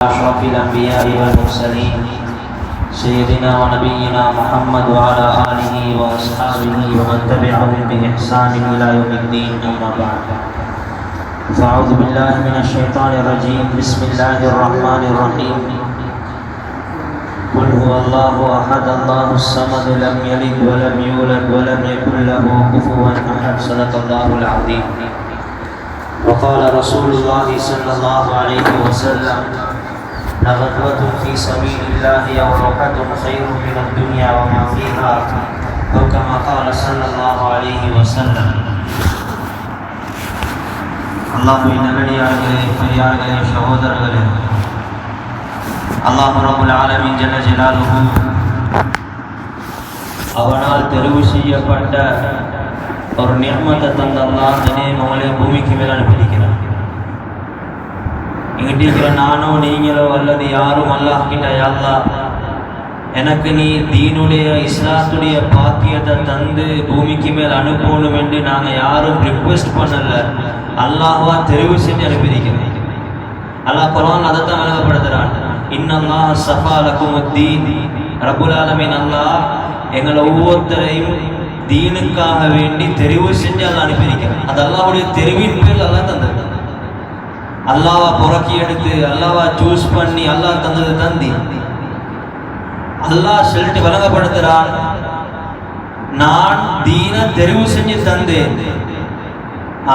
أشرف الأنبياء والمرسلين سيدنا ونبينا محمد وعلى آله وأصحابه ومن تبعهم بإحسان إلى يوم الدين أما بعد فأعوذ بالله من الشيطان الرجيم بسم الله الرحمن الرحيم قل هو الله أحد الله الصمد لم يلد ولم يولد ولم يكن له كفوا أحد صدق الله العظيم وقال رسول الله صلى الله عليه وسلم لغدوة في سبيل الله أو روحة خير من الدنيا وما فيها أو كما قال صلى الله عليه وسلم. அல்லாஹ்வின் நல்லடியார்களே, பெரியார்களே, சகோதரர்களே, அல்லாஹ் ரப்புல் ஆலமீன் ஜல்ல ஜலாலுஹு அவனால் தெரிவு செய்யப்பட்ட ஒரு நிஅமத்தை தந்த அல்லாஹ் தன்னை மகளை பூமிக்கு மேல் அனுப்பியிருக்கிறார். இங்கிட்ட இருக்கிற நானோ நீங்களோ அல்லது யாரும் அல்லாஹ் கிட்ட யா அல்லாஹ் எனக்கு நீ தீனுடைய இஸ்லாத்துடைய பாக்கியத்தை தந்து பூமிக்கு மேல் அனுப்பணும் என்று நாங்கள் யாரும் ரிக்வெஸ்ட் பண்ணல, அல்லாஹ்வா தெரிவு செஞ்சு அனுப்பியிருக்கிறேன். அல்லாஹ் குர்ஆன் அதைத்தான் விளங்கப்படுத்துறான். இன்னல்லாஹ் ஸஃபா லகுமுத்தீன். ரப்புல் ஆலமீன் அல்லாஹ் எங்களை ஒவ்வொருத்தரையும் தீனுக்காக வேண்டி தெரிவு செஞ்சு அல்லாஹ் அனுப்பியிருக்கிறான். அது அல்லாஹ்வுடைய தெரிவின் பேர் அல்லாஹ் தந்தது. அல்லாஹ்வா புறக்கி எடுத்து அல்லாஹ்வா சூஸ் பண்ணி அல்லாஹ் தந்தது தந்தி. அல்லாஹ் சொல்லிட்டு விளங்கப்படுத்துறான், நான் தீன தெரிவு செஞ்சு தந்தேன்,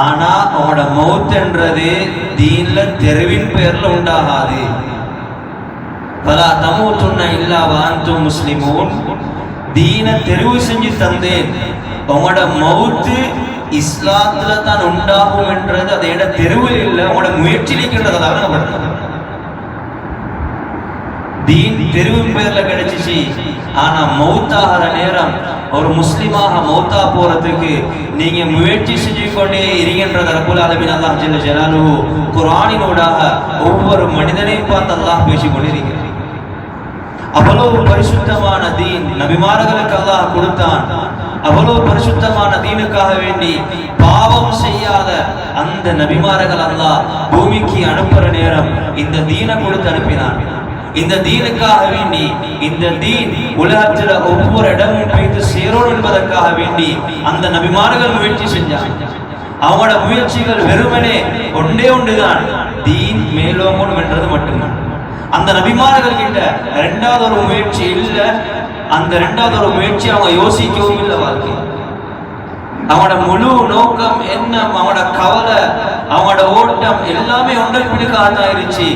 ஆனா அவனோட மௌத்ன்றது தீன்ல தெரிவின் பெயர்ல உண்டாகாது. பலா தமூத்துன்ன இல்லா வஅன்தும் முஸ்லிமூன். தீன தெரிவு செஞ்சு தந்தேன், உங்களோட மௌத்து இஸ்லாத்துல தான் உண்டாகும் என்றது அதோட தெருவில் இல்லை, உங்களோட முயற்சியிலிருக்கின்றது. தீன் தெருவின் பேர்ல கிடைச்சிச்சு, ஆனா மௌத்தாகிற நேரம் ஒரு முஸ்லிமாக மௌத்தா போறதுக்கு நீங்க முயற்சி செஞ்சு கொண்டே இருக்கின்றது. ரப்புல் ஆலமீன் அல்லாஹ் ஜல்ல ஜலாலுஹு குர்ஆனினூடாக ஒவ்வொரு மனிதனையும் பார்த்து அல்லாஹ் பேசிக் கொண்டிருக்கிறார். அவ்வளவு பரிசுத்தமான தீன் நபிமார்களுக்கு அல்லாஹ் கொடுத்தான். அவ்வளவு பரிசுத்தமான தீனுக்காக வேண்டி பாவம் செய்யாத அந்த நபிமார்கள் அல்லாஹ் பூமிக்கு அனுப்புற நேரம் இந்த தீனை கொடுத்து அனுப்பினான். இந்த தீனுக்காக வேண்டி இந்த தீன் உலகத்துல ஒவ்வொரு இடமும் போய்த்து சேரோடு என்பதற்காக வேண்டி அந்த நபிமார்கள் முயற்சி செஞ்சாங்க. அவங்களோட முயற்சிகள் வெறுமனே ஒன்றே ஒன்றுதான், தீன் மேலோங்கணும் என்றது மட்டும்தான். அந்த நபிமார்கள் கிட்ட இரண்டாவது ஒரு முயற்சி இல்லை. அந்த இரண்டாவது ஒரு முயற்சி அவங்க யோசிக்கவும் இல்லை. வாழ்க்கை அவனோட முழு நோக்கம் என்ன, அவனோட கவலை, அவனோட ஓட்டம் எல்லாமே ஒன்றில் பிடிக்காதாயிருச்சு.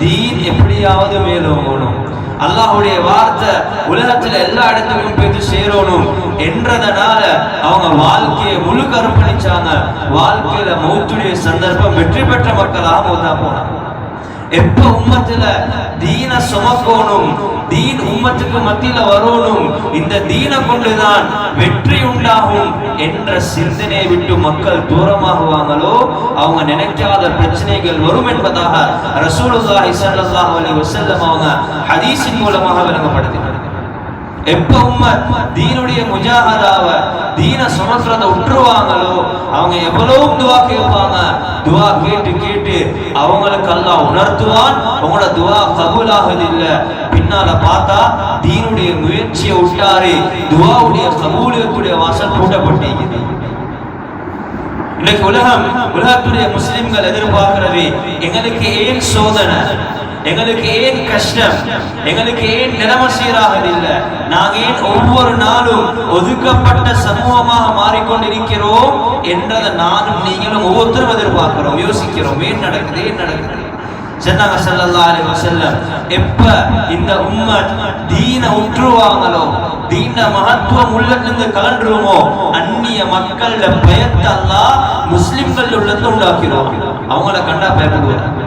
தீன் எப்படியாவது மேலோங்கணும், அல்லாஹ்வுடைய வார்த்தை உலகத்துல எல்லா இடத்துக்கும் போய் சேரணும் என்றதனால அவங்க வாழ்க்கையை முழு கருப்பணிச்சாங்க. வாழ்க்கையில மௌத்துடைய சந்தர்ப்பம் வெற்றி பெற்ற மக்களாக மௌத்தா போனாங்க. எப்ப உம்மத்துல தீன சுமக்கணும், தீன் உம்மத்துக்கு மத்தியில வரணும், இந்த தீனை கொண்டுதான் வெற்றி உண்டாகும் என்ற சிந்தனையை விட்டு மக்கள் தூரமாகுவாங்களோ அவங்க நினைக்காத பிரச்சனைகள் வரும் என்பதாக ரசூலுல்லாஹி ஸல்லல்லாஹு அலைஹி வஸல்லம் அவங்க ஹதீஸின் மூலமாக விளங்கப்படுத்தினார். எப்ப உம்மத் தீனுடைய முஜாஹதாவ தீன சுமக்கிறத உற்றுவாங்களோ அவங்க எவ்வளவு துவா கேட்பாங்க. துவா கேட்டு கேட்டு அவங்களுக்கு அல்லாஹ் உணர்த்துவான், உங்களோட துவா கபூல் ஆகுது இல்ல. பின்னால பார்த்தா தீனுடைய முயற்சியை விட்டாரு, துவாவுடைய கபூலியத்துடைய வாசல் பூட்டப்பட்டிருக்குது. இன்னைக்கு உலகத்துடைய முஸ்லிம்கள் எதிர்பார்க்கிறது, எங்களுக்கு ஏன் சோதனை, எங்களுக்கு ஏன் கஷ்டம், எங்களுக்கு ஏன் நிலைமை சீராகுது இல்லை, நாங்க ஏன் ஒவ்வொரு நாளும் ஒதுக்கப்பட்ட சமூகமாக மாறிக்கொண்டிருக்கிறோம் என்றதை நானும் நீங்களும் ஒவ்வொருத்தரும் எதிர்பார்க்கிறோம், யோசிக்கிறோம். ஏன் நடக்குது, ஏன் நடக்குது? சொன்னாங்க ஸல்லல்லாஹு அலைஹி வஸல்லம், எப்ப இந்த உம்மத் தீன உற்றுவாங்களோ, தீன மகத்துவம் உள்ளத்திலிருந்து கலண்டுருமோ, அந்நிய மக்கள்ல பயத்தை அல்லாஹ் முஸ்லிம்கள் உள்ளத்துல உண்டாக்கிறோம். அவங்கள கண்டா பயப்படுவாங்க,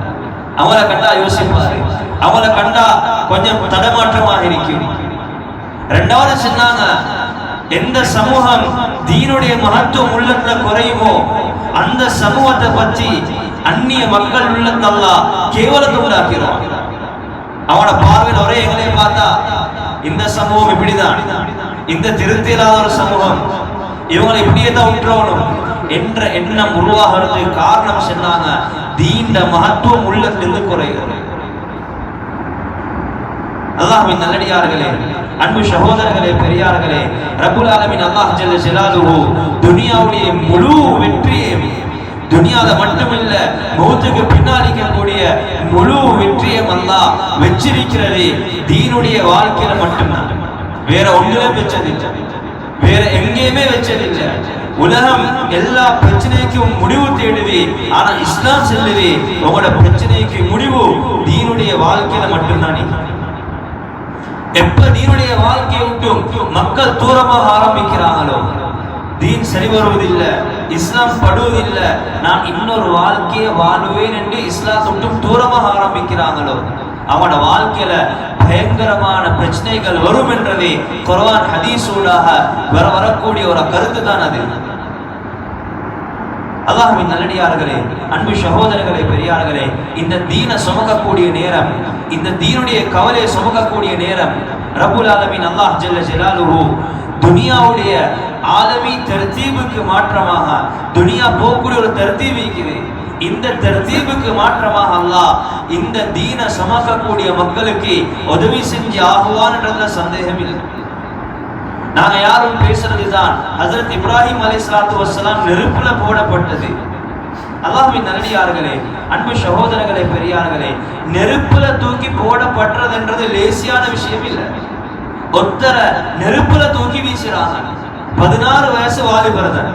அவங்கள கண்டா யோசிப்பாரு, அவங்கள கண்டா கொஞ்சம் தடமாற்றமாக இருக்கும். ரெண்டாவது சொன்னாங்க, எந்த சமூகம் தீனுடைய மகத்துவம் உள்ளத்துல குறையுமோ அந்த சமூகத்தை பற்றி அந்நிய மக்கள் உள்ளத்தெல்லாம் கேவலத்தை உண்டாக்கிறோம். அவனோட பார்வையில் ஒரே எங்களையும் பார்த்தா இந்த சமூகம் இப்படிதான், இந்த திருத்தியலாத ஒரு சமூகம், இவங்களை இப்படியே தான் விட்டுறணும் என்ற எண்ணம் உருவாகிறது காரணம் சொன்னாங்க, தீண்ட மகத்துவம் உள்ளத்திலிருந்து குறைகிறது. அல்லாஹ்வின் நல்லடியார்களே, அன்பு சகோதரர்களே, பெரியார்களே, ரப்புல் ஆலமீன் அல்லாஹ் ஜல்ல ஜலாலுஹு துனியாவுடைய முழு வெற்றியும், துனியால மட்டுமில்ல மௌத்துக்கு பின்னாளிக்கக்கூடிய முழு வெற்றியும் அல்லாஹ் வச்சிருக்கிறது தீனுடைய வாழ்க்கையில மட்டும்தான். வேற ஒன்றிலும் வச்சதில்லை, வேற எங்கேயுமே வச்சதில்லை. உலகம் எல்லா பிரச்சனைக்கும் முடிவு தேடுது, ஆனா இஸ்லாம் சொல்லுது உங்களோட பிரச்சனைக்கு முடிவு தீனுடைய வாழ்க்கையில மட்டும்தான். எப்ப தீனுடைய வாழ்க்கையை விட்டும் மக்கள் தூரமாக ஆரம்பிக்கிறாங்களோ, தீன் சரி வருவதில்லை, இஸ்லாம் படுவதில்லை, நான் இன்னொரு வாழ்க்கையை வாழுவேன் என்று இஸ்லாத்தை விட்டும் தூரமாக ஆரம்பிக்கிறாங்களோ, அவனோட வாழ்க்கையில பயங்கரமான பிரச்சனைகள் வரும் என்றதே குர்ஆன் ஹதீஸூடாக வரக்கூடிய ஒரு கருத்து தான் அது. அல்லாஹ்வின் நல்லடியார்களே, அன்பு சகோதரர்களே, பெரியார்களே, இந்த தீனை சுமக்கக்கூடிய நேரம், இந்த தீனுடைய கவலையை சுமக்கக்கூடிய நேரம், ரப்புல் ஆலமீன் அல்லாஹ் ஜல்ல ஜலாலுஹு துனியாவுடைய ஆலமி தர்தீபுக்கு மாற்றமாக துனியா போகக்கூடிய ஒரு தர்தீப் இருக்குது. இந்த தர்தீபுக்கு மாற்றமாக அல்லாஹ் இந்த தீனை சுமக்கக்கூடிய மக்களுக்கு உதவி செஞ்சு ஆகுவான்ன்றதுல சந்தேகம் இல்லை. நாங்க யாரும் பேசுறதுதான் ஹஜ்ரத் இப்ராஹிம் அலைஹிஸ்ஸலாத்து வஸ்ஸலாம் நெருப்புல போடப்பட்டது. அல்லாஹ்வின் நல்லடியார்களே, அன்பு சகோதரர்களே, பெரியார்களே, நெருப்புல தூக்கி போடப்பட்டதுன்றது லேசியான விஷயம் இல்லை. ஒத்தர நெருப்புல தூக்கி வீசுறாங்க. 16 வயசு வாலிபர் தான்,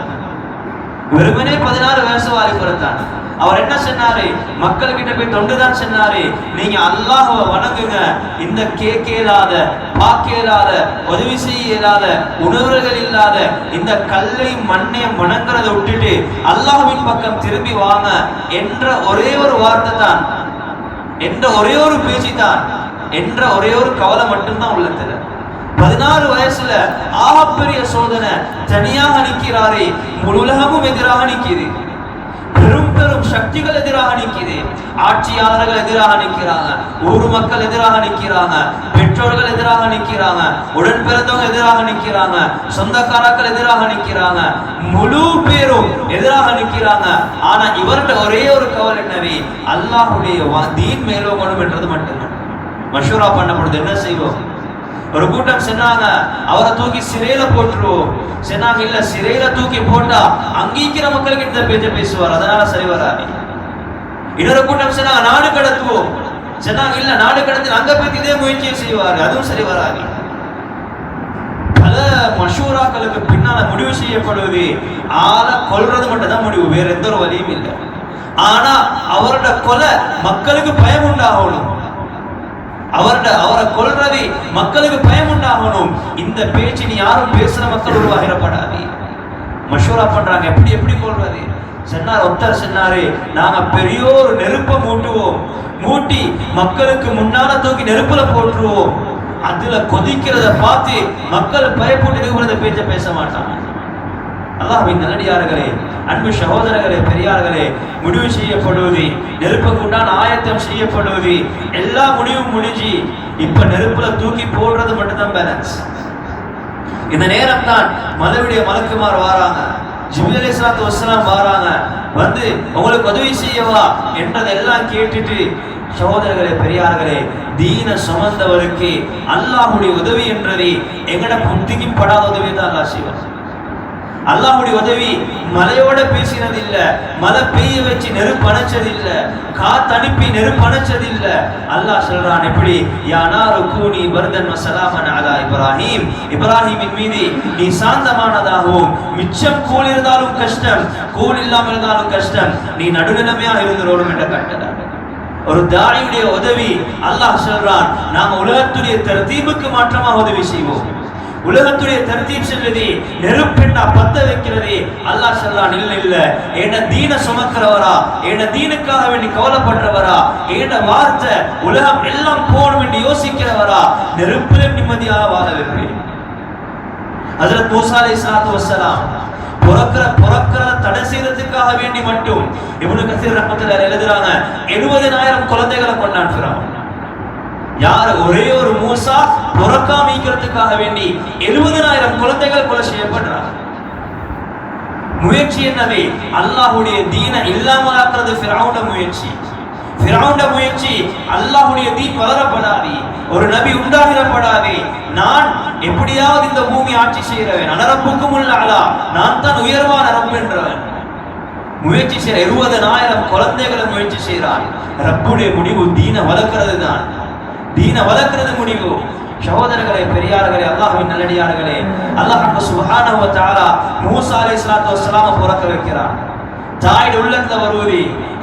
வெறுமனே 16 வயசு வாலிபர் தான். அவர் என்ன சொன்னாரு? மக்கள் கிட்ட போய் தொண்டுதான் சொன்னாரு, நீங்க அல்லாஹ்வை வணங்குங்க, இந்த கேட்க இயலாத, பார்க்க இயலாத, உதவி செய்ய இயலாத, உணர்வுகள் இல்லாத இந்த கல்லை மண்ணையும் வணங்குறதை விட்டுட்டு அல்லாஹ்வின் பக்கம் திரும்பி வாங்க என்ற ஒரே ஒரு வார்த்தை தான், என்ற ஒரே ஒரு பேச்சு தான், என்ற ஒரே ஒரு கவலை மட்டும்தான் உள்ளத்துல. 16 வயசுல ஆகப்பெரிய சோதனை, தனியாக நிற்கிறாரே, முழு உலகமும் எதிராக நிற்கிது, பெரும் பெரும் சக்திகள் எதிராக நிற்கிது, ஆட்சியாளர்கள் எதிராக நிற்கிறாங்க, ஊர் மக்கள் எதிராக நிற்கிறாங்க, பெற்றோர்கள் எதிராக நிற்கிறாங்க, உடன் பிறந்தவங்க எதிராக நிற்கிறாங்க, சொந்தக்காரர்கள் எதிராக நிற்கிறாங்க, முழு பேரும் எதிராக நிற்கிறாங்க. ஆனா இவர்கள் ஒரே ஒரு கவலை என்னவே, அல்லாஹ்வுடைய தீன் மேலோங்கணும் என்றது மட்டும்தான். மஷூரா பண்ணப்படுது, என்ன செய்வோம்? ஒரு கூட்டம் சொன்னாங்க அவரை தூக்கி சிறையில போட்டுருவோம். சொன்னாங்க இல்ல, சிறையில தூக்கி போட்டா அங்கீக்கிற மக்களுக்கு இந்த பேச்ச பேசுவார், அதனால சரி வராது. இன்னொரு கூட்டம் சொன்னாங்க நாடு கடத்துவோம். சொன்னாங்க இல்ல, நாடு கடத்தி அங்க போய் இதே முயற்சியை செய்வாரு, அதுவும் சரி வராது. பல மஷூராக்களுக்கு பின்னால முடிவு செய்யப்படுவது ஆளை கொல்றது மட்டும் தான் முடிவு, வேற எந்த ஒரு வழியும் இல்லை. ஆனா அவரோட கொலை மக்களுக்கு பயம் உண்டாகணும், அவரை கொல்றது மக்களுக்கு பயம் உண்டாகணும். இந்த பேச்சு நீ யாரும் பேசுற மக்கள் உருவாகிடப்படாது. மஷூரா பண்றாங்க, எப்படி எப்படி கொல்றது? சொன்னார் ஒருத்தர் சொன்னாரு, நாங்க பெரியோர் நெருப்பை மூட்டுவோம், மூட்டி மக்களுக்கு முன்னால தூக்கி நெருப்புல போட்டுருவோம், அதுல கொதிக்கிறத பார்த்து மக்கள் பயப்பட்டு பேச்ச பேச மாட்டாங்க. அல்லாஹ்வின் நல்லடியார்களே, அன்பு சகோதரர்களே, பெரியார்களே, முடிவு செய்யப்படுவது, நெருப்புக்குண்டான ஆயத்தம் செய்யப்படுவது, எல்லா முடிவும் முடிஞ்சு இப்ப நெருப்புல தூக்கி போடுறது மட்டும்தான் பேலன்ஸ். இந்த நேரம் தான் மலருடைய மலக்குமார் வாராங்க, ஜிப்ரீல் அலைஹிஸ்ஸலாத்து வஸ்ஸலாம் வாராங்க, வந்து உங்களுக்கு உதவி செய்யவா என்றதெல்லாம் கேட்டுட்டு, சகோதரர்களே, பெரியார்களே, தீன சுமந்தவருக்கு அல்லாஹ்வுடைய உதவி என்றது எங்கட புத்திக்கு படாத உதவி தான் அல்லாஹ் செய்வார். அல்லாஹ்வுடைய உதவி மலையோட பேசினது இல்ல, மலை பெய்ய வச்சு நெருப்பு அணைச்சது இல்ல, காத்து அனுப்பி நெருப்பு அணைச்சது இல்ல. அல்லாஹ் சொல்றான், எப்படி? யா நாரு கூனி பர்தன் வ ஸலாமன் அலா இப்ராஹிம், இப்ராஹிமின் மீது நீ சாந்தமானதாகவும், மிச்சம் கூல் இருந்தாலும் கஷ்டம், கூல் இல்லாமல் இருந்தாலும் கஷ்டம், நீ நடுநிலைமையாக இருந்துரோடும் என்ற கட்டளை. ஒரு தாயியுடைய உதவி அல்லாஹ் சொல்றான், நாம உலகத்துடைய தர்தீபுக்கு மாற்றமாக உதவி செய்வோம். உலகத்துடைய தர்தீப் செல்வது நெருப்பெண்ணா பத்த வைக்கிறது. அல்லாஹ் சொல்றான், இல்ல இல்ல, என்ன தீன சுமக்கிறவரா, என்ன தீனுக்காக வேண்டி கவலைப்படுறவரா, என்ன வார்த்தை உலகம் எல்லாம் போகணும் என்று யோசிக்கிறவரா, நெருப்பில நிம்மதியாக வாழ வைப்பேன். ஹஜ்ரத் மூஸா அலைஹிஸ்ஸலாத்து வஸ்ஸலாம் பிறக்கிற தடை செய்யறதுக்காக வேண்டி மட்டும் இப்னு கஸீர் ரஹ்மத்துல்லாஹி எழுதுறாங்க, 70,000 குழந்தைகளை கொண்டான் ஃபிரௌன். யார்? ஒரே ஒரு மூசா பிறக்காமிக்கிறதுக்காக வேண்டி 70,000 குழந்தைகள் கொலை செய்யப்படுறாங்க. முயற்சி என்னவே? அல்லாஹ்வுடைய தீனை இல்லாமலாக்குறது ஃபிரௌனோட முயற்சி. ஃபிரௌன் முயற்சி அல்லாஹ்வுடைய தீன் வளரப்படாது, ஒரு நபி உண்டாகிடப்படாது, நான் எப்படியாவது இந்த பூமி ஆட்சி செய்கிறவன், அனரப்புக்கும் அலா, நான் தான் உயர்வான ரப் என்றவன் முயற்சி செய்ய 20,000 குழந்தைகளை முயற்சி செய்கிறான். ரப்புடைய முடிவு தீன வளர்க்கிறது தான், தீன வளர்க்கிறது முடிவு. சகோதரர்களே, பெரியார்களே, அல்லாஹ்வின் நல்லடியார்களே, அல்லாஹ் சுப்ஹானஹு வ தஆலா மூசா அலைஹிஸ்ஸலாத்து வஸ்ஸலாம் பிறக்க வைக்கிறான். தாய் உள்ளத்துல வருவது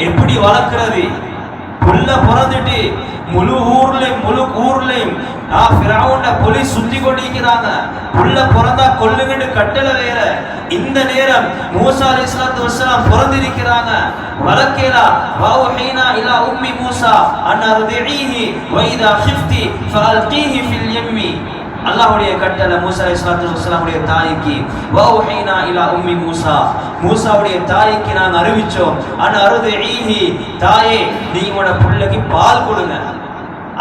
எப்படி வளர்க்கிறது? புள்ள பிறந்துட்டு முழு ஊர்லயும் ஃபிரௌன் போலீஸ் சுத்தி கொண்டிருக்கிறாங்க. புள்ள பிறந்தா கொல்லுங்கன்னு கட்டளை வேற. இந்த நேரம் மூசா அலைஹிஸ்ஸலாத்து வஸ்ஸலாம் பிறந்திருக்கிறாங்க. வலக்கேலா வஹீனா இலா உம்மி மூசா அன் அர்திஹி வ இதா খিফতি ஃபஅல்கீஹி ஃபில் யம்மி. அல்லாஹ்வுடைய கட்டளை மூசா அலைஹிஸ்ஸலாத்து வஸ்ஸலாமுடைய தாய்க்கு, வஹீனா இலா உம்மி மூசா, மூசாவுடைய தாய்க்கு நாங்க அறிவிச்சோம், அன் அர்திஹி, தாயே நீங்க உங்களோட புள்ளைக்கு பால் கொடுங்க.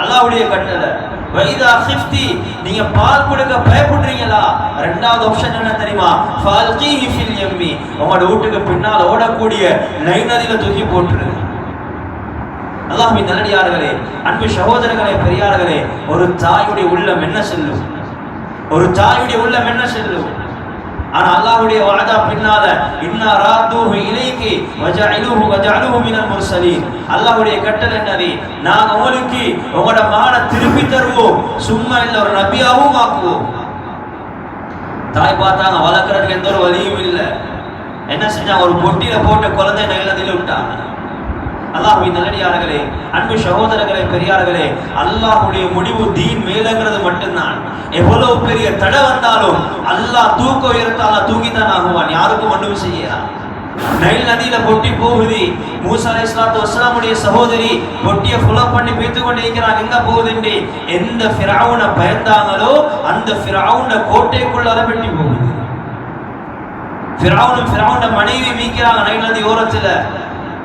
அல்லாஹ்வுடைய கட்டளை. வைதா খিফতি, நீங்க பால் கொடுக்க பயப்படுறீங்களா? இரண்டாவது ஆப்ஷன் என்ன தெரியுமா? ஃபஅல்கீஹி ஃபில் யம்மி, உங்களோட வீட்டுக்கு பின்னால் ஓடக்கூடிய நைல் நதியில தூக்கி போட்டுருங்க. அல்லாஹ்வின் நல்லடியார்களே, அன்பு சகோதரர்களே, பெரியார்களே, ஒரு தாயுடைய உள்ளம் என்ன செல்லும்? ஒரு தாயுடைய உள்ளம் என்ன செல்லும்? ஆனா அல்லாஹ்வுடைய வாதா பின்னால இன்னா ராதுஹு இலைக்கி வஜஅலுஹு மினல் முர்சலீன். அல்லாஹ்வுடைய கட்டளை என்னது? நாங்க உங்களுக்கு உங்களோட மகனை திருப்பி தருவோம், சும்மா இல்ல ஒரு நபியாவும் ஆக்குவோம். தாய் பார்த்தாங்க, வளர்க்கறதுக்கு எந்த ஒரு வழியும் இல்லை. என்ன செஞ்சாங்க? ஒரு பொட்டியில போட்டு குழந்தை நைலதில் விட்டாங்க. அல்லாஹ்வின் நல்லடியார்களே, அன்பு சகோதரர்களே, பெரியார்களே, அல்லாஹ்வுடைய முடிவு தீன் மேலங்கிறது மட்டும்தான். எவ்வளவு பெரிய தடை வந்தாலும் அல்லாஹ் தூக்க உயர்த்தால தூக்கித்தான் ஆகுவான், யாருக்கும் ஒன்றும் செய்யலாம். நைல் நதியில பொட்டி போகுது. மூசா அலைஹிஸ்ஸலாத்து வஸ்ஸலாமுடைய சகோதரி பொட்டியை ஃபுல்லப் பண்ணி பேத்து கொண்டு இருக்கிறான். எங்க போகுதுன்னு எந்த ஃபிரௌனை பயந்தாங்களோ அந்த ஃபிரௌன கோட்டைக்குள்ள அரபெட்டி போகுது. ஃபிரௌன மனைவி மீக்கிறாங்க நைல் நதி ஓரத்துல.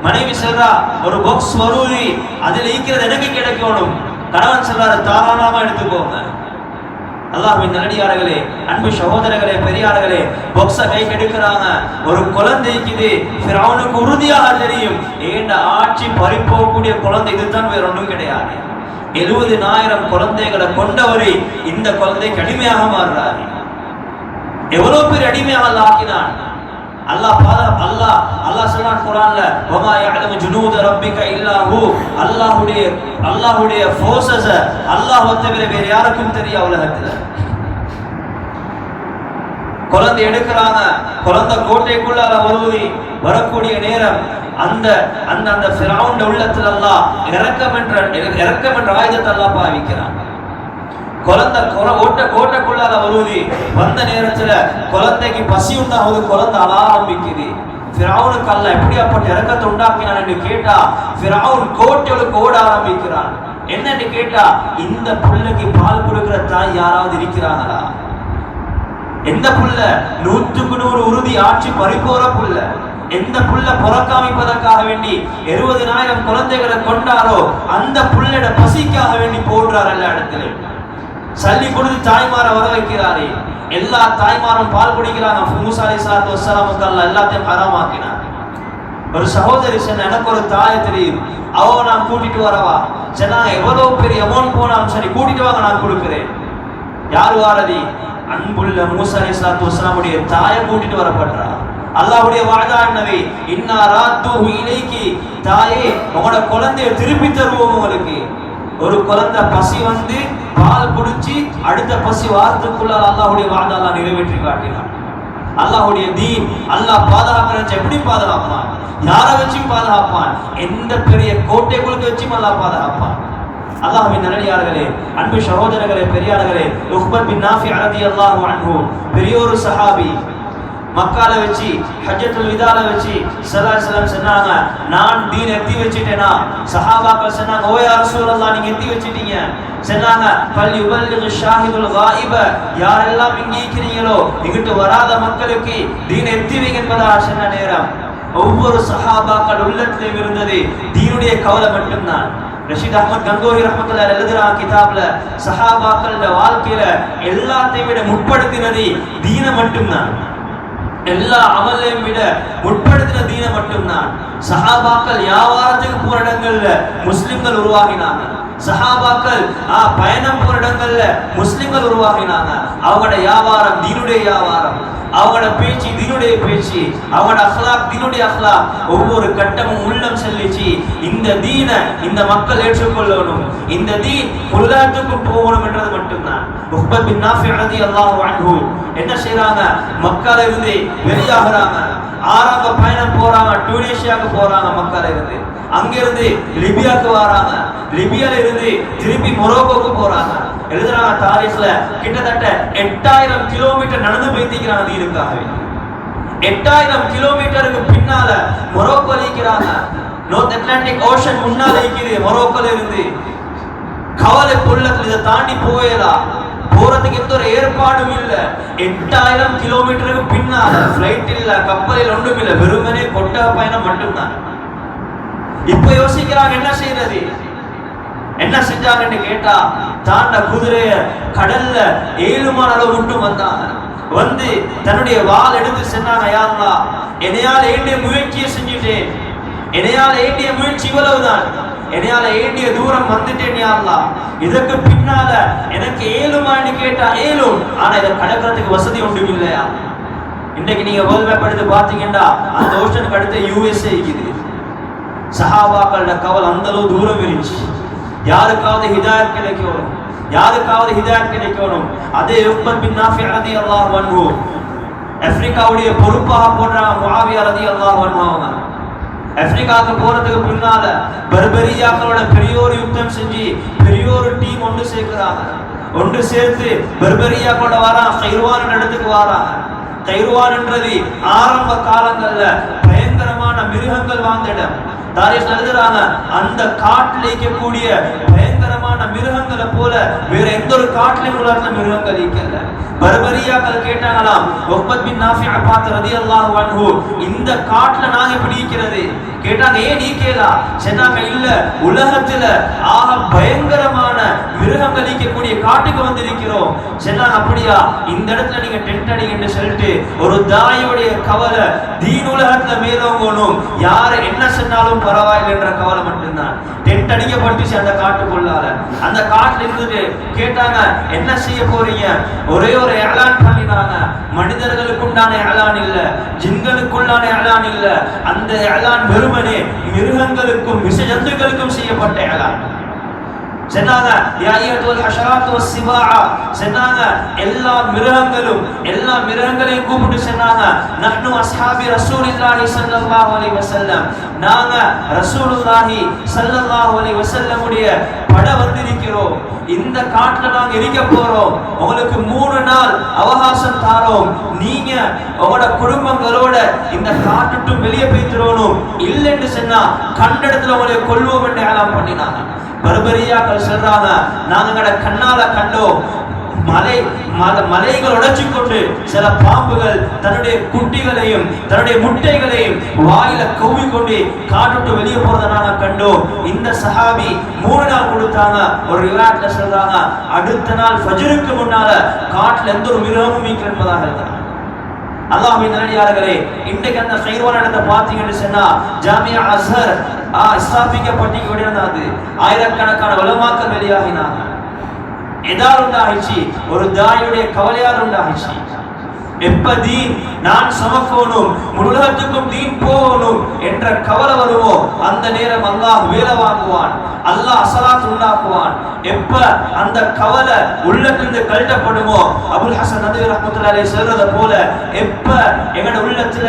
மனைவி சொல்றா, ஒரு பாக்ஸ் வருது, அதுல ஈக்கிறது எனக்கு கிடைக்கணும். கணவன் சொல்றாரு, தாராளமா எடுத்துக்கோங்க. அல்லாஹ்வின் நல்லடியார்களே, அன்பு சகோதரர்களே, பெரியார்களே, பாக்ஸ கைக்கு எடுக்கிறாங்க. ஒரு குழந்தைக்குது. ஃபிரௌனுக்கு உறுதியாக தெரியும், ஏண்ட ஆட்சி பறிப்போக்கூடிய குழந்தை இதுதான், வேற ஒன்றும் கிடையாது. 70,000 குழந்தைகளை கொண்டவரை இந்த குழந்தைக்கு அடிமையாக மாறுறாரு. எவ்வளவு பேர் அடிமையாக அல்லாஹ் ஆக்கினான். அல்லாஹ் சொல்றான் குர்ஆன்ல, வமா யஅலமு ஜுனூத ரப்பிக இல்லா ஹு. அல்லாஹ்வுடைய ஃபோர்ஸஸ் அல்லாஹ்வை தவிர வேற யாருக்கும் தெரியாது உலகத்துல. குழந்தை எடுக்கிறாங்க. குழந்தை கோட்டைக்குள்ளார வருவது வரக்கூடிய நேரம் அந்த ஃபிரௌன் உள்ளத்துல அல்லாஹ் இரக்கம் என்ற ஆயுதத்தை அல்லாஹ் பாவிக்கிறான். குழந்தை கோட்டைக்குள்ளார வருவது வந்த நேரத்துல குழந்தைக்கு பசி உண்டாகுது. குழந்தை அழ ஆரம்பிக்குது. ஃபிரௌனுக்கு அல்லாஹ் எப்படியாப்பட்ட இரக்கத்தை உண்டாக்கினான் என்று கேட்டா, ஃபிரௌன் கோட்டைகளுக்கு ஓட ஆரம்பிக்கிறான். என்னன்னு கேட்டா, இந்த புள்ளைக்கு பால் கொடுக்கிற தாய் யாராவது இருக்கிறாங்களா? எந்த புள்ள 100க்கு 100 உறுதி ஆட்சி பறிப்போற புள்ள, எந்த புள்ள புறக்காமிப்பதற்காக வேண்டி 70,000 குழந்தைகளை கொண்டாரோ அந்த புள்ளோட பசிக்காக வேண்டி போடுறார். எல்லா இடத்துலையும் சல்லி கொடுத்து தாய்மார வர வைக்கிறாரே. எல்லா தாய்மாரும் பால் குடிக்கிறாங்க. மூசா அலைஹிஸ்ஸலாத்து வஸ்ஸலாமுக்கு அல்லாஹ் எல்லாத்தையும் ஹராமாக்கினார். ஒரு சகோதரி சொன்ன, எனக்கு ஒரு தாய் தெரியும், அவ நான் கூட்டிட்டு வரவா சொன்னாங்க. எவ்வளவு பெரிய அமௌண்ட் போனாலும் சரி, கூட்டிட்டு வாங்க, நான் கொடுக்கிறேன். யார் வாரதி? அன்புள்ள மூசா அலைஹிஸ்ஸலாத்து வஸ்ஸலாமுடைய தாயை கூட்டிட்டு வரப்படுறா. அல்லாஹ்வுடைய வாதா என்னவே? இன்னா ராதுஹு இலைக்கி, தாயே உங்களோட குழந்தையை திருப்பி தருவோம் உங்களுக்கு. ஒரு குழந்தை பசி வந்து பால் குடிச்சு அடுத்த பசி வாரத்துக்குள்ள அல்லாஹ்வுடைய வாதா அல்லாஹ் நிறைவேற்றி காட்டினான். அல்லாஹ்வுடைய தீன் அல்லாஹ் பாதுகாக்க எப்படி பாதுகாப்பான்? யாரை வச்சு பாதுகாப்பான்? எந்த பெரிய கோட்டைக்குள்ள வச்சு அல்லாஹ் பாதுகாப்பான். அல்லாஹ்வின் நல்லடியார்களே, அன்பு சகோதரர்களே, பெரியார்களே, உக்பத் பின் நாஃபி ரலியல்லாஹு அன்ஹு பெரிய ஒரு சஹாபி. மக்கால வச்சு ஹஜ்ஜத்துல் விதால வச்சு ஸல்லல்லாஹு அலைஹி வஸல்லம் சொன்னாங்க, நான் தீன் எத்தி வச்சிட்டேனா? சஹாபாக்கள் சொன்னாங்க, ஓ யா ரசூலல்லாஹ், நீங்க எத்தி வச்சிட்டீங்க. சொன்னாங்க, ஃபல் யுபல்லிகு ஷாஹிதுல் காயிப, யாரெல்லாம் இங்க இருக்கிறீங்களோ இங்கிட்டு வராத மக்களுக்கு தீன் எத்தி வைங்க என்பதாக சொன்ன நேரம் ஒவ்வொரு சஹாபாக்கள் உள்ளத்திலும் இருந்தது தீனுடைய கவலை மட்டும்தான். ரஷீத் அஹ்மத் கங்கோஹி ரஹ்மத்துல்லாஹி எழுதுறாங்க கிதாப்ல, சஹாபாக்களோட வாழ்க்கையில எல்லாத்தையும் விட முற்படுத்தினது தீன மட்டும்தான். எல்லா அமலையும் விட முற்படுத்தின தீன மட்டும்தான். சஹாபாக்கள் வியாபாரத்துக்கு போற இடங்கள்ல முஸ்லிம்கள் உருவாகினாங்க. சஹாபாக்கள் பயணம் போற இடங்கள்ல முஸ்லிம்கள் உருவாகினாங்க. அவங்களோட வியாபாரம் தீனுடைய வியாபாரம், அவங்களோட பேச்சு தீனுடைய பேச்சு, அவங்களோட அஹ்லாக் தீனுடைய அஹ்லாக். ஒவ்வொரு கட்டமும் உள்ளம் செல்லிச்சு இந்த தீன இந்த மக்கள் ஏற்றுக்கொள்ளணும், இந்த தீன் உலகத்துக்கு போகணும் என்றது மட்டும்தான். உக்பத் பின் நாஃபி ரலியல்லாஹு அன்ஹு என்ன செய்றாங்க? மக்கால இருந்து வெளியாகிறாங்க, ஆரம்ப பயணம் போறாங்க, டுனிஷியாவுக்கு போறாங்க. மக்கால இருந்து அங்கிருந்து லிபியாவுக்கு வராங்க, லிபியால இருந்து திருப்பி மொரோக்கோக்கு போறாங்க. எழுதுறாங்க தாரீஸ்ல கிட்டத்தட்ட 8000 கிலோமீட்டர் நடந்து போய்த்திக்கிறாங்க தீனுக்காகவே. 8000 கிலோமீட்டருக்கு பின்னால மொரோக்கோ இருக்கிறாங்க. நார்த் அட்லாண்டிக் ஓஷன் முன்னால இருக்குது. மொரோக்கோல இருந்து கவலை பொருளத்தில் இதை தாண்டி போயலாம், போறதுக்கு எந்த ஒரு ஏற்பாடும் இல்ல. 8000 கிலோமீட்டருக்கு பின்னால பிளைட் இல்ல, கப்பலில் ஒன்றும் இல்ல, வெறுமனே கொட்டக பயணம் மட்டும்தான். இப்ப யோசிக்கிறாங்க என்ன செய்யறது. என்ன செஞ்சாங்கன்னு கேட்டா, தாண்ட குதிரைய கடல்ல 7 மான அளவு மட்டும் வந்தாங்க. வந்து தன்னுடைய வாள் எடுத்து சொன்னாங்க, யா அல்லாஹ், என்னையால ஏண்டிய முயற்சியை செஞ்சுட்டேன், என்னையால ஏண்டிய முயற்சி இவ்வளவுதான், என்னையால ஏண்டிய தூரம் வந்துட்டேன் யா அல்லாஹ், இதற்கு பின்னால எனக்கு 7 மான்னு கேட்டா 7, ஆனா இதை கடக்கிறதுக்கு வசதி ஒன்றும் இல்லையா. இன்றைக்கு நீங்க வேர்ல்ட் மேப் எடுத்து பாத்தீங்கன்னா அந்த ஓஷனுக்கு அடுத்த யுஎஸ்ஏ இருக்குது. சஹாபாக்களோட கவலை அந்த அளவு தூரம் இருந்துச்சு. யாருக்காவது ஹிதாயத் கிடைக்கணும், யாருக்காவது ஹிதாயத் கிடைக்கணும். அதே உக்பத் பின் நாஃபி ரலியல்லாஹு அன்ஹு ஆப்பிரிக்காவுடைய பொறுப்பாக போடுறாங்க. முஆவியா ரலியல்லாஹு அன்ஹு அவங்க ஆப்பிரிக்காவுக்கு போறதுக்கு பின்னால பர்பரியாக்களோட பெரிய ஒரு யுத்தம் செஞ்சு பெரிய ஒரு டீம் ஒன்று சேர்க்கிறாங்க. ஒன்று சேர்த்து பர்பரியாக்களோட வரான், கைர்வான் இடத்துக்கு வராங்க. கைர்வான்ன்றது ஆரம்ப காலங்கள்ல பயங்கரமான மிருகங்கள் வாழ்ந்த இடம். தாரீஸ் எழுதுறாங்க, அந்த காட்டில் இருக்கக்கூடிய பயங்கரமான மிருகங்களை போல வேற எந்த ஒரு காட்டிலும் உலகத்துல மிருகங்கள் இருக்கல. பர்பரியாக்கள் கேட்டாங்களாம், உக்பத் பின் நாஃபி ரலியல்லாஹு அன்ஹு, இந்த காட்டுல நாங்க எப்படி இருக்கிறது கேட்டாங்க. ஏன் நீக்கலா? சொன்னாங்க, இல்ல, உலகத்துல ஆக பயங்கரமான மிருகங்கள் இருக்கக்கூடிய காட்டுக்கு வந்து இருக்கிறோம். சொன்னாங்க, அப்படியா, இந்த இடத்துல நீங்க டென்ட் அடிங்கன்னு சொல்லிட்டு ஒரு தாயோடைய கவலை தீன் உலகத்துல மேலோங்கணும், யாரு என்ன சொன்னாலும் பரவாயில்லை என்ற கவலை மட்டும்தான். டென்ட் அடிக்கப்பட்டுச்சு அந்த காட்டுக்குள்ளால. அந்த காட்டுல இருந்துட்டு கேட்டாங்க, என்ன செய்ய போறீங்க? ஒரே ஒரு ஏலான் பண்ணினாங்க. மனிதர்களுக்கு உண்டான ஏலான் இல்ல, ஜின்களுக்குள்ளான ஏலான் இல்ல. அந்த ஏலான் வெறுமனே மிருகங்களுக்கும் விஷ ஜந்துக்களுக்கும் செய்யப்பட்ட ஏலான். சொன்னாங்க, யா அய்யுஹல் ஹஷராத்து வஸ்ஸிபா, சொன்னாங்க எல்லா மிருகங்களையும் கூப்பிட்டு சொன்னாங்க, நஹ்னு அஸ்ஹாபி ரசூலில்லாஹி ஸல்லல்லாஹு அலைஹி வஸல்லம், நாங்க ரசூலுல்லாஹி ஸல்லல்லாஹு அலைஹி வஸல்லம் உடைய பட வந்திருக்கிறோம். இந்த காட்டுல நாங்க இருக்க போறோம். உங்களுக்கு 3 நாள் அவகாசம் தாரோம். நீங்க உங்களோட குடும்பங்களோட இந்த காட்டுட்டு வெளியே போய்த்திரணும். இல்லைன்னு சொன்னா கண்டடத்துல உங்களை கொல்வோம் என்று ஏலம் பண்ணினாங்க. பர்பரியாக்கள் சொல்றாங்க, நாங்க கண்ணால கண்டோம், மலைகள் உடைச்சு கொண்டு சில பாம்புகள் தன்னுடைய குட்டிகளையும் தன்னுடைய முட்டைகளையும் வாயில கவ்விக்கொண்டு காட்டுட்டு வெளியே போறதை நாங்க கண்டோம். இந்த சஹாபி 3 நாள் கொடுத்தாங்க. ஒரு ரிவாயத்ல சொல்றாங்க, அடுத்த நாள் ஃபஜ்ருக்கு முன்னால காட்டுல எந்த ஒரு மிருகமும் என்பதாக இருந்தாங்க. அல்லாஹ்வின் நல்லடியார்களே, இன்றைக்கு அந்த கைர்வான் இடத்தை பார்த்தீங்கன்னு சொன்னா ஜாமியா அஸ்ஹர் ஸ்தாபிக்கப்பட்டு ஆயிரக்கணக்கான உலமாக்கள் வெளியாகினாங்க. எதால் உண்டாகிச்சு? ஒரு தாயுடைய கவலையால் உண்டாகிச்சு. எப்ப தீன் நான் சமக்கணும், உலகத்துக்கும் தீன் போகணும் என்ற கவலை வருமோ அந்த நேரம் அல்லாஹ் வேலை வாங்குவான், அல்லாஹ் அசலாத் உண்டாக்குவான். எப்ப அந்த கவலை உள்ளத்திலிருந்து கழட்டப்படுமோ, அபுல் ஹசன் நதவி ரஹ்மத்துல்லாஹி அலைஹி சொல்றத போல, எப்ப எங்கட உள்ளத்துல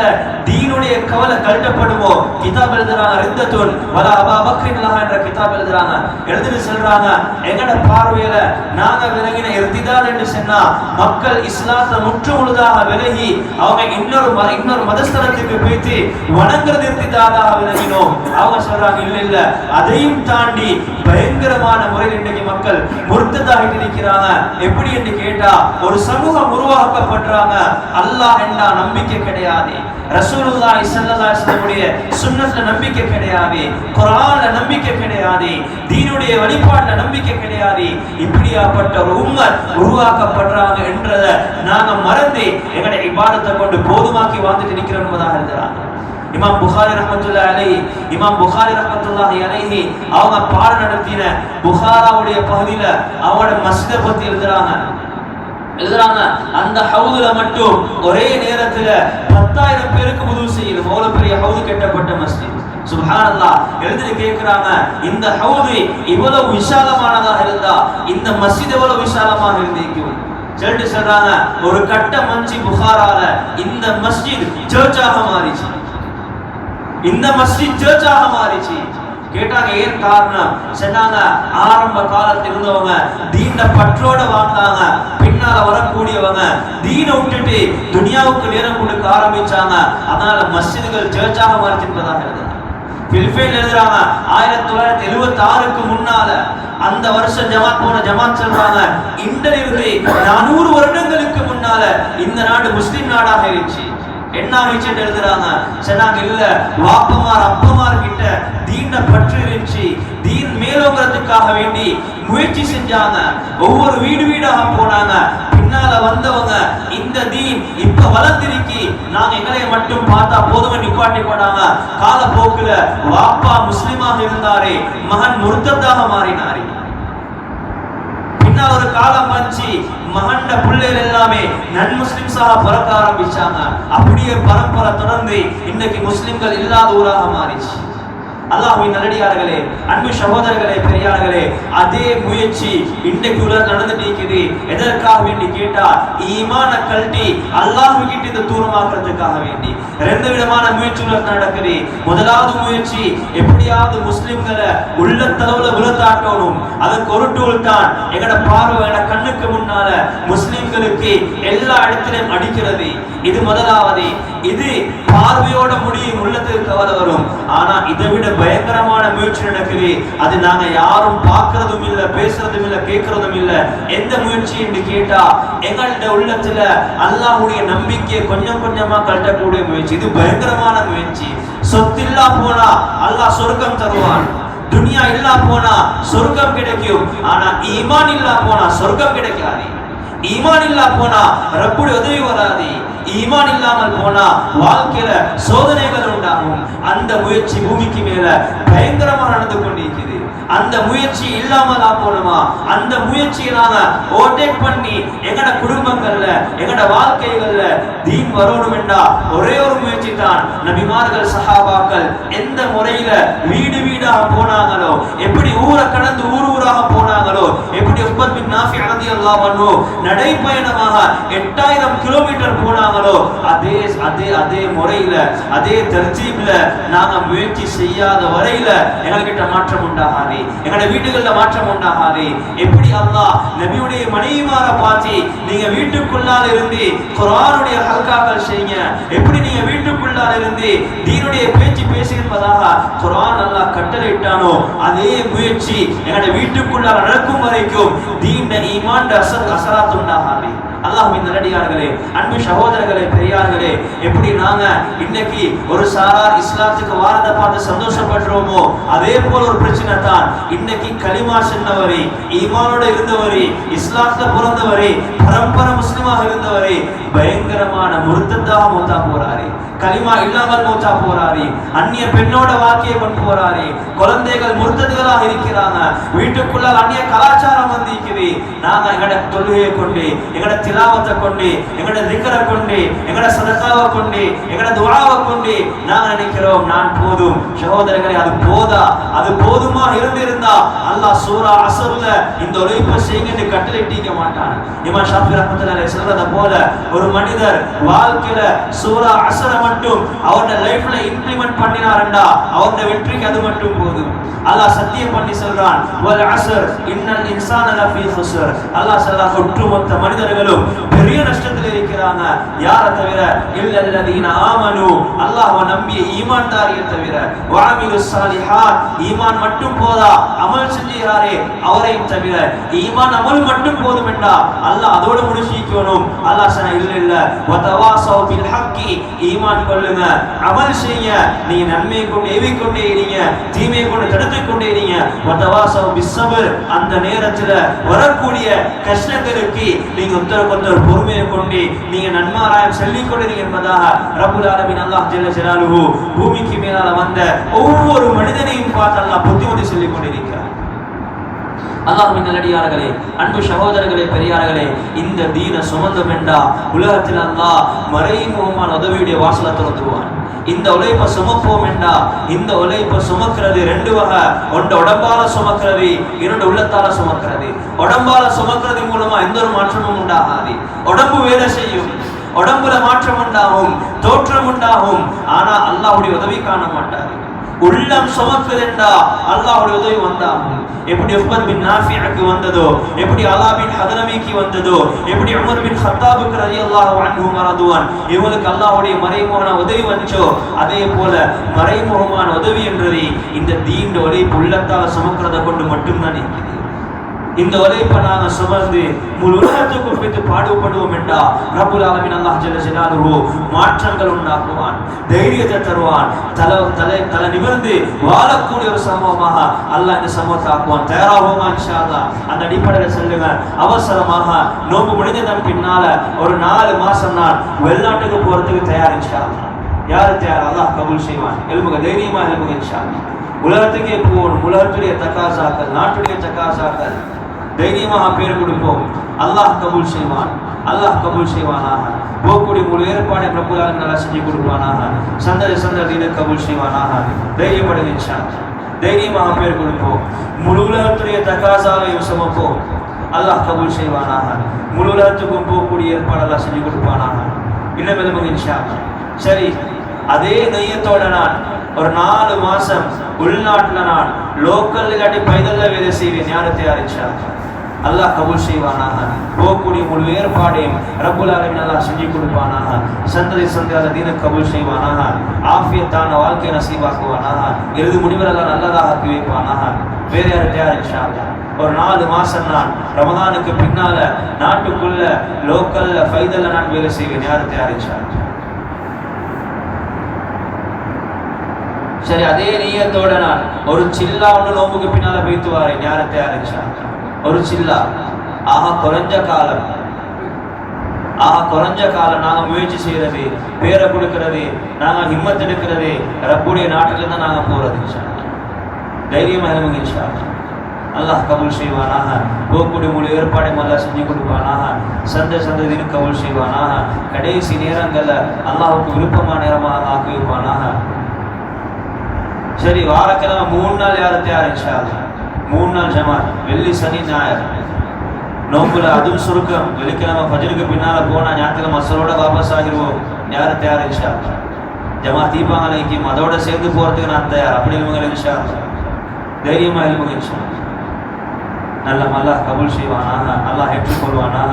தீனுடைய கவலை கழட்டப்படுமோ, கிதாப் எழுதுறாங்க, ரித்தத்துன் வலா அபா பக்ரின் லஹா என்ற கிதாப் எழுதுறாங்க. எழுதிட்டு சொல்றாங்க, எங்கட பார்வையில நாங்க விலகின இர்திதால் என்று சொன்னா மக்கள் இஸ்லாத்தை முற்று முழுதாக விலகி அவங்க இன்னொரு மதஸ்தலத்துக்கு போயிட்டு வணங்குறது இர்திதாலாக விலகினோம். அவங்க சொல்றாங்க, இல்ல அதையும் தாண்டி இப்படி பயங்கரமான முறையில் இன்றைக்கு மக்கள் முர்த்ததாகிட்டு இருக்கிறாங்க. எப்படி என்று கேட்டா, ஒரு சமூகம் உருவாக்கப்படுறாங்க. அல்லாஹ் என்றா நம்பிக்கை கிடையாது, ரசூலுல்லாஹி ஸல்லல்லாஹு அலைஹி வஸல்லம் சுன்னத்ல நம்பிக்கை கிடையாது, குர்ஆன்ல நம்பிக்கை கிடையாது, தீனுடைய வழிபாட்டுல நம்பிக்கை கிடையாது. இப்படியாப்பட்ட ஒரு உம்மத் உருவாக்கப்படுறாங்க என்றதை நாங்க மறந்து எங்களுடைய இபாதத்தை கொண்டு போதுமாக்கி வாழ்ந்துட்டு நிக்கிறோம் என்பதாக இருக்கிறாங்க. இமாம் புகாரி ரஹ்மத்துல்லாஹி அலைஹி அவங்க பாடம் நடத்தின புகாராவுடைய பகுதியில அவங்களோட மஸ்ஜிதை பத்தி எழுதுறாங்க. அந்த ஹவுதுல மட்டும் ஒரே நேரத்துல 10,000 பேருக்கு உது செய்யுது. அவ்வளவு பெரிய ஹவுது கட்டப்பட்ட மஸ்ஜித். சுப்ஹானல்லாஹ். எழுதி கேட்கிறாங்க, இந்த ஹவுது இவ்வளவு விசாலமானதாக இருந்தா இந்த மஸ்ஜித் எவ்வளவு விசாலமாக இருந்திருக்கும். சொல்லிட்டு சொல்றாங்க, ஒரு கட்ட மஞ்சி புகாரால இந்த மஸ்ஜித் சர்ச்சாக மாறிச்சு. இந்த மஸ்ஜித் சர்ச்சாக மாறிச்சு. கேட்டாங்க ஏன் காரணம்? சொன்னாங்க, ஆரம்ப காலத்தில் இருந்தவங்க தீன பற்றோட வாழ்ந்தாங்க. பின்னால வரக்கூடியவங்க தீன விட்டுட்டு துனியாவுக்கு நேரம் கொடுக்க ஆரம்பிச்சாங்க. அதனால மஸ்ஜிதுகள் சர்ச்சாக மாறிச்சிருப்பதாக எழுதுறாங்க. பிலிப்பைன்ல எழுதுறாங்க, 1976க்கு முன்னால அந்த வருஷம் ஜமாத் போன ஜமாத் சொல்றாங்க, இன்றிலிருந்து 400 வருடங்களுக்கு முன்னால இந்த நாடு முஸ்லிம் நாடாக இருந்துச்சு. என்ன ஆயிடுச்சு எழுதுறாங்க. சொன்னாங்க, இல்ல வாப்பமார் அப்பமார் கிட்ட தீன பற்று இருந்துச்சு. தீன் மேலோங்கிறதுக்காக வேண்டி முயற்சி செஞ்சாங்க. ஒவ்வொரு வீடு வீடாக போனாங்க. பின்னால வந்தவங்க இந்த தீன் இப்ப வளர்ந்திருக்கி நாங்க எங்களை மட்டும் பார்த்தா போதும் நிப்பாட்டி போனாங்க. காலப்போக்குல வாப்பா முஸ்லிமாக இருந்தாரே, மகன் முர்த்ததாக மாறினாரே. ஒரு காலம் வந்துச்சு, மகண்ட பிள்ளைகள் எல்லாமே நன் முஸ்லிம்ஸாக பிறக்க ஆரம்பிச்சாங்க. அப்படியே பரம்பரை தொடர்ந்து இன்னைக்கு முஸ்லிம்கள் இல்லாத ஊராக மாறிச்சு. அல்லாஹ்வின் நல்லடியார்களே, அன்பு சகோதரர்களே, பெரியார்களே, அதே முயற்சி இன்றைக்கு உலகம் நடந்துட்டு இருக்குது. எதற்காக வேண்டி கேட்டா, ஈமான கல்டி அல்லாஹ் கிட்ட இந்த தூரமாக்குறதுக்காக வேண்டி 2 விதமான முயற்சி உலகம் நடக்குது. முதலாவது முயற்சி, எப்படியாவது முஸ்லிம்களை உள்ளத்தளவுல உலத்தாட்டணும். அதுக்கு ஒரு டூல் தான் எங்கட பார்வை, எங்கட கண்ணுக்கு முன்னால முஸ்லிம்களுக்கு எல்லா இடத்திலும் அடிக்கிறது. இது முதலாவது. இது பார்வையோட முடியும், உள்ளத்துக்கு கவலை வரும். ஆனா இதை விட பயங்கரமான முயற்சி நடக்குது. அது நாங்க யாரும் பார்க்கறதும் இல்ல, பேசுறதும் இல்ல, கேட்கறதும் இல்ல. எந்த முயற்சி என்று கேட்டா, எங்கள்ட உள்ளத்துல அல்லாஹ்வுடைய நம்பிக்கையை கொஞ்சம் கொஞ்சமா கட்டக்கூடிய முயற்சி. இது பயங்கரமான முயற்சி. சொத்து இல்லா போனா அல்லாஹ் சொர்க்கம் தருவான், துனியா இல்லா போனா சொர்க்கம் கிடைக்கும். ஆனா ஈமான் இல்லா போனா சொர்க்கம் கிடைக்காது. ஈமான் இல்லா போனா ரப்புடைய உதவி வராது. ஈமான் இல்லாமல் போனா வாழ்க்கையில சோதனைகள் உண்டாகும். அந்த முயற்சி பூமிக்கு மேல பயங்கரமா நடந்து கொண்டிருக்கிறது. அந்த முயற்சி இல்லாமல் போனோமா, அந்த முயற்சியை நாங்க ஓவர்டேக் பண்ணி எங்கட குடும்பங்கள்ல எங்கட வாழ்க்கைகள்ல தீன் வரணும் என்றா ஒரே ஒரு முயற்சி தான். நபிமார்கள் சஹாபாக்கள் எந்த முறையில வீடு வீடாக போனாங்களோ, எப்படி ஊரை கடந்து ஊர் ஊராக போனாங்களோ, எப்படி உஸ்மத் பின் நாஃபி ரலியல்லாஹு அன்ஹு நடைபயணமாக 8000 கிலோமீட்டர் போனாங்களோ, அதே அதே அதே முறையில அதே தர்ஜீப்ல நாங்க முயற்சி செய்யாத வரையில எங்ககிட்ட மாற்றம் உண்டாகாது, எங்கட வீட்டுகள்ல மாற்றம் உண்டாகாது. எப்படி அல்லாஹ் நபியுடைய மனைவிமார பார்த்து நீங்க வீட்டுக்குள்ளால இருந்து குர்ஆனுடைய ஹல்காக்கள் செய்யுங்க, எப்படி நீங்க வீட்டுக்குள்ளால இருந்து தீனுடைய பேச்சு பேசுகிறதாக குர்ஆன் அல்லாஹ் கட்டளையிட்டானோ, அதே முயற்சி எங்கட வீட்டுக்குள்ளால நடக்கும் வரைக்கும் தீன் ஈமான் அசராத் உண்டாகாது. அல்லாஹ்வின் நல்லடியார்களே, அன்பு சகோதரர்களே, பெரியார்களே, எப்படி நாங்க இன்னைக்கு ஒரு சாரார் இஸ்லாத்துக்கு வாரத்தை பார்த்து சந்தோஷப்படுறோமோ, அதே போல ஒரு பிரச்சனை தான் இன்னைக்கு கலிமா சொன்னவரே, ஈமானோட இருந்தவரே, இஸ்லாத்துல பிறந்தவரே, பரம்பரை முஸ்லிமாக இருந்தவரே பயங்கரமான முர்த்ததாக மௌத்தா போறாரு, கலிமா இல்லாமல் மௌத்தா போறாரு, அந்நிய பெண்ணோட வாழ்க்கையை கொண்டு போறாரு, குழந்தைகள் முர்த்ததுகளாக இருக்கிறாங்க, வீட்டுக்குள்ள அந்நிய கலாச்சாரம் வந்திருக்குது. நாங்க எங்கட தொழுகையை கொண்டு, எங்கட திலாவத்தை கொண்டு, எங்கட திக்ரை கொண்டு, எங்கட சதகாவை கொண்டு, எங்கட துஆவை கொண்டு நாங்க நினைக்கிறோம் நான் போதும். சகோதரர்களே, அது போதா? அது போதுமா இருந்திருந்தா அல்லாஹ் சூரா அஸ்ர்ல இந்த உழைப்பை செய்யுங்க கட்டளையிட்டிக்க மாட்டான். இமாம் ஷாஃபி ரஹ்மத்துல்லாஹி அலைஹி சொல்றத போல ஒரு மனிதர் வாழ்க்கையில சூரா அஸ்ர மட்டும் அவரோட லைஃப்ல இம்ப்ளிமெண்ட் பண்ணினாரண்டா அவரோட வெற்றிக்கு அது மட்டும் போதும். அல்லாஹ் சத்தியம் பண்ணி சொல்றான், வல் அஸ்ர் இன்னல் இன்சான லஃபீ குஸ்ர், கோடீஸ்வரர். அல்லாஹ் ஸல்லல்லாஹு ஒட்டுமொத்த மனிதர்களும் பெரிய நஷ்டத்தில் இருக்கிறாங்க. யார தவிர? இல்லல்லதீன ஆமனு, அல்லாஹ்வை நம்பிய ஈமான்தாரியை தவிர. வஅமிலுஸ் ஸாலிஹாத், ஈமான் மட்டும் போதா, அமல் செஞ்சுகிறாரே அவரையும் தவிர. ஈமான் அமல் மட்டும் போதும் என்றா அல்லாஹ் அதோடு முடிச்சிக்கணும். அல்லாஹ் சொன்னா இல்ல வதவாஸவு பில் ஹக்கி, ஈமான் கொள்ளுங்க, அமல் செய்ய, நீங்க நன்மையை கொண்டு ஏவிக்கொண்டே இருங்க, தீமையை கொண்டு தடுத்துக் கொண்டே இருங்க. வதவாஸவு பிஸ்ஸப்ர், அந்த நேரத்துல வரக்கூடிய கஷ்டங்களுக்கு நீங்க ஒருத்தர் பொறுமையை கொண்டு நீங்க நன்மாராயம் சொல்லிக் கொள்ளுங்க என்பதாக ரப்புல் ஆலமீன் அல்லாஹ் ஜல்ல ஜலாலுஹு பூமிக்கு மேலால வந்த ஒவ்வொரு மனிதனையும் பார்த்து அல்லாஹ் புத்திமதி சொல்லிக் கொண்டிருக்கிறார். அல்லாஹ்வின் நல்லடியார்களே, அன்பு சகோதரர்களே, பெரியார்களே, இந்த தீன சுமந்தம் என்றா உலகத்தில் அல்லாஹ் மறைமுகமான உதவியுடைய வாசலை திறந்துருவான். இந்த உழைப்பை சுமப்போம் என்றா, இந்த உழைப்பை சுமக்கிறது ரெண்டு வகை. ஒன்று உடம்பால சுமக்கிறது, இரண்டு உள்ளத்தால சுமக்கிறது. உடம்பால சுமக்கிறது மூலமா எந்த ஒரு மாற்றமும் உண்டாகாது. உடம்பு வேலை செய்யும், உடம்புல மாற்றம் உண்டாகும், தோற்றம் உண்டாகும், ஆனா அல்லாஹ்வுடைய உதவி காண மாட்டார். உள்ளம் சுமக்குதென்றா அல்லாஹ்வுடைய உதவி வந்தாகும். எப்படி உஸ்மான் பின் நாஃபிக்கு வந்ததோ, எப்படி அலா பின் ஹதரமிக்கு வந்ததோ, எப்படி உமர் பின் கத்தாபுக்கு ரலியல்லாஹு அன்ஹு ரதுவான் இவங்களுக்கு அல்லாஹ்வுடைய மறைமுகமான உதவி வந்துச்சோ, அதே போல மறைமுகமான உதவி என்றது இந்த தீன் உழைப்பு உள்ளத்தால் சுமக்கிறதை கொண்டு மட்டும்தான் இருக்குது. இந்த உழைப்பை நாங்கள் சுமந்து முழு உலகத்துக்கு குறித்து பாடுபடுவோம் என்றா ரப்புல் ஆலமீன் அல்லாஹ் ஜல்ல ஜலாலுஹு மாற்றங்கள் உண்டாக்குவான், தைரியத்தை தருவான். தலை நிமிர்ந்து வாழக்கூடிய ஒரு சமூகமாக அல்லாஹ் இந்த சமூகத்தை ஆக்குவான். தயாராகுமா இன்ஷா அல்லாஹ்? அந்த அடிப்படையில் சொல்லுங்க. அவசரமாக நோன்பு முடிஞ்சதன் பின்னால ஒரு 4 மாசம் நான் வெளிநாட்டுக்கு போறதுக்கு தயார் இன்ஷா அல்லாஹ். யாரு தயார்? அல்லாஹ் கபூல் செய்வான். எழுமுக, தைரியமா எழுமுக இன்ஷா அல்லாஹ். உலகத்துக்கே போகணும். உலகத்துடைய தக்காசாக்கள், நாட்டுடைய தக்காசாக்கள் தைரியமாக பேர் கொடுப்போம். அல்லாஹ் கபூல் செய்வான், அல்லாஹ் கபூல் செய்வானாக. போகக்கூடிய முழு ஏற்பாடை ரப்புல் ஆலமீன் நல்லா செஞ்சு கொடுப்பானாக. சந்ததியினர் கபூல் செய்வானாக. தைரியப்படுங்க இன்ஷா அல்லாஹ். தைரியமாக பேர் கொடுப்போம். முழு உலகத்துடைய தகாசாவையும் சுமப்போம். அல்லாஹ் கபூல் செய்வானாக. முழு உலகத்துக்கும் போகக்கூடிய ஏற்பாடு எல்லாம் செஞ்சு கொடுப்பானாக. இன்னும் எழுதுங்க இன்ஷா அல்லாஹ். சரி, அதே நெய்யத்தோட நான் ஒரு 4 மாசம் உள்நாட்டுல நான் லோக்கல் இல்லாட்டி பைதல்ல வேலை செய்வேன். யாரு தயார் இன்ஷா அல்லாஹ்? அல்லாஹ் கபூல் செய்வானாக. போகக்கூடிய முழு ஏற்பாடையும் ரப்புல் ஆலமீன் அல்லாஹ் செஞ்சு கொடுப்பானாக. சந்ததியால தீன கபூல் செய்வானாக. ஆஃபியத்தான வாழ்க்கை நசீபாக்குவானாக. இறுதி முடிவில் எல்லாம் நல்லதாக ஆக்கி வைப்பானாக. வேற யாரு தயார் இன்ஷா அல்லாஹ்? ஒரு 4 மாசம் நான் ரமதானுக்கு பின்னால நாட்டுக்குள்ள லோக்கல்ல பைதல்ல நான் வேலை செய்வேன். யாரு தயார் இன்ஷா அல்லாஹ்? சரி, அதே நியத்தோட நான் ஒரு சில்லா ஒன்று நோம்புக்கு பின்னால வைத்து வாரேன். யாரை தயாரிச்சா? ஒரு சில்லா. குறைஞ்ச காலம் நாங்க முயற்சி செய்யறது, பேரை கொடுக்கறது, நாங்க ஹிம்மத் எடுக்கிறது, ரப்புடைய நாட்டில தான் நாங்க போறது. தைரியமா இருங்க இன்ஷா அல்லாஹ். அல்லாஹ் கபூல் செய்வானாக. போகக்கூடிய முழு ஏற்பாடை அல்லாஹ் செஞ்சு கொடுப்பானாக. சந்ததியினர் கபூல் செய்வானாக. கடைசி நேரங்கள்ல அல்லாஹ்வுக்கு விருப்பமான நேரமாக ஆக்கி வைப்பானாக. சரி, வாரக்கிழமை 3 நாள் யாரை தயார் இன்ஷா அல்லாஹ்? 3 நாள் ஜமாத், வெள்ளி சனி ஞாயிறு நோம்புல. அதுவும் சுருக்கம். வெள்ளிக்கிழமை ஃபஜ்ருக்கு பின்னால போனா ஞாயிற்றுக்கிழமை மசலோட வாபஸ் ஆகிடுவோம். யாரை தயார் இன்ஷா அல்லாஹ்? ஜமாத் தீபாவளிக்கும் அதோட சேர்ந்து போறதுக்கு நான் தயார். அப்படி இல்லைங்க இன்ஷா அல்லாஹ். தைரியமா இல்லைங்க இன்ஷா அல்லாஹ். நல்ல அல்லாஹ் கபூல் செய்வானாக. அல்லாஹ் ஏற்றுக்கொள்வானாக.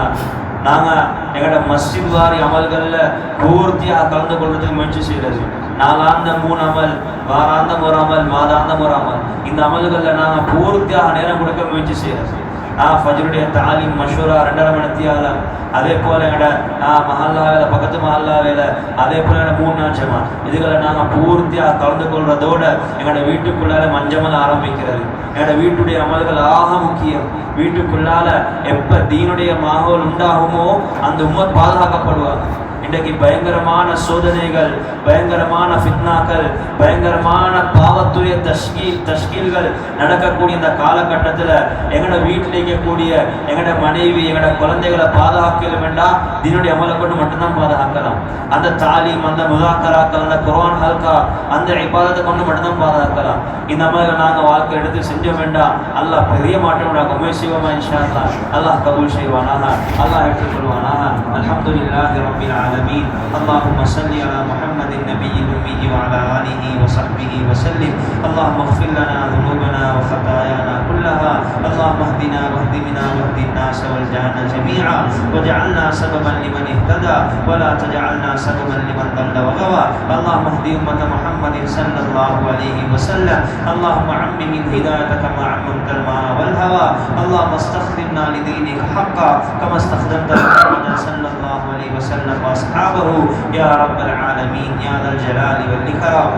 நாங்க எங்களோட மஸ்ஜித் வாரி அமல்கள்ல பூர்த்தியாக கலந்து கொள்றதுக்கு முயற்சி செய்யறது. நாளாந்தம் 3 அமல், வாராந்தம் 1 அமல், மாதாந்தம் 1 அமல். இந்த அமல்கள்ல நாங்க பூர்த்தியாக நேரம் கொடுக்க முயற்சி செய்யறது. ஃபஜ்ருடைய தாலீம் மஷூரா 2.5 மணி தியாலம். அதே போல எங்களோட மஹல்லா வேலை, பக்கத்து மஹல்லா வேலை, அதே போல எங்களோட 3 நாள் ஜமாத். இதுகளை நாங்கள் பூர்த்தியாக கலந்து கொள்றதோட எங்களோட வீட்டுக்குள்ளால மஞ்சமல் ஆரம்பிக்கிறது. எங்களோட வீட்டுடைய அமல்கள் ஆக முக்கியம். வீட்டுக்குள்ளால எப்ப தீனுடைய மாகோல் உண்டாகுமோ அந்த உம்மத் பாதுகாக்கப்படுவாங்க. இன்றைக்கு பயங்கரமான சோதனைகள், பயங்கரமான ஃபித்னாக்கள், பயங்கரமான பாவத்துடைய தஷ்கீல்கள் நடக்கக்கூடிய இந்த காலகட்டத்தில் எங்களோட வீட்டில் இருக்கக்கூடிய எங்களோட மனைவி, எங்களோட குழந்தைகளை பாதுகாக்கலும் வேண்டாம். தீனுடைய அமலை கொண்டு மட்டும்தான் பாதுகாக்கலாம். அந்த தாலீம், அந்த முதாக்கராக்கள், அந்த குர்ஆன் ஹல்கா, அந்த இபாதத்தை கொண்டு மட்டும்தான் பாதுகாக்கலாம். இந்த அமலை நாங்கள் வாழ்க்கை எடுத்து செஞ்ச வேண்டாம். அல்லாஹ் பெரிய மாற்றம் நாங்கள் முயற்சிவோமா இன்ஷா அல்லாஹ். அல்லாஹ் கபூல் செய்வானாக. அல்லாஹ் ஏற்றுக்கொள்வானாக. அல்ஹம்துலில்லாஹி ரப்பில் ஆலமீன். اللهم صل على محمد النبي الأمي وعلى آله وصحبه وسلم. اللهم اغفر لنا ذنوبنا وخطايانا كلها. اللهم اهدنا واهد بنا واهد الناس والجان جميعا واجعلنا سببا لمن اهتدى ولا تجعلنا سببا لمن ضل وغوى اللهم اهد أمة محمد صلى الله عليه وسلم اللهم عمم هدايتك ما عممت الماء والهوى اللهم استخدمنا لدينك حقا كما استخدمت محمدا صلى الله عليه وسلم واصحابه يا رب العالمين يا ذا الجلال والإكرام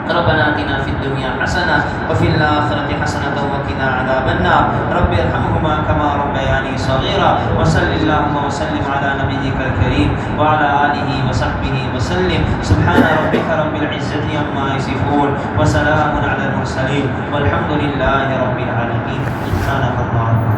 ربنا آتنا في الدنيا حسنة وفي الآخرة حسنة وقنا عذاب النار رب ارحمهما كما ربياني صغيرا وصل اللهم وسلم على نبيك الكريم وعلى آله وصحبه وسلم سبحان ربك رب العزة عما يصفون وسلام على المرسلين والحمد لله رب العالمين سبحانك اللهم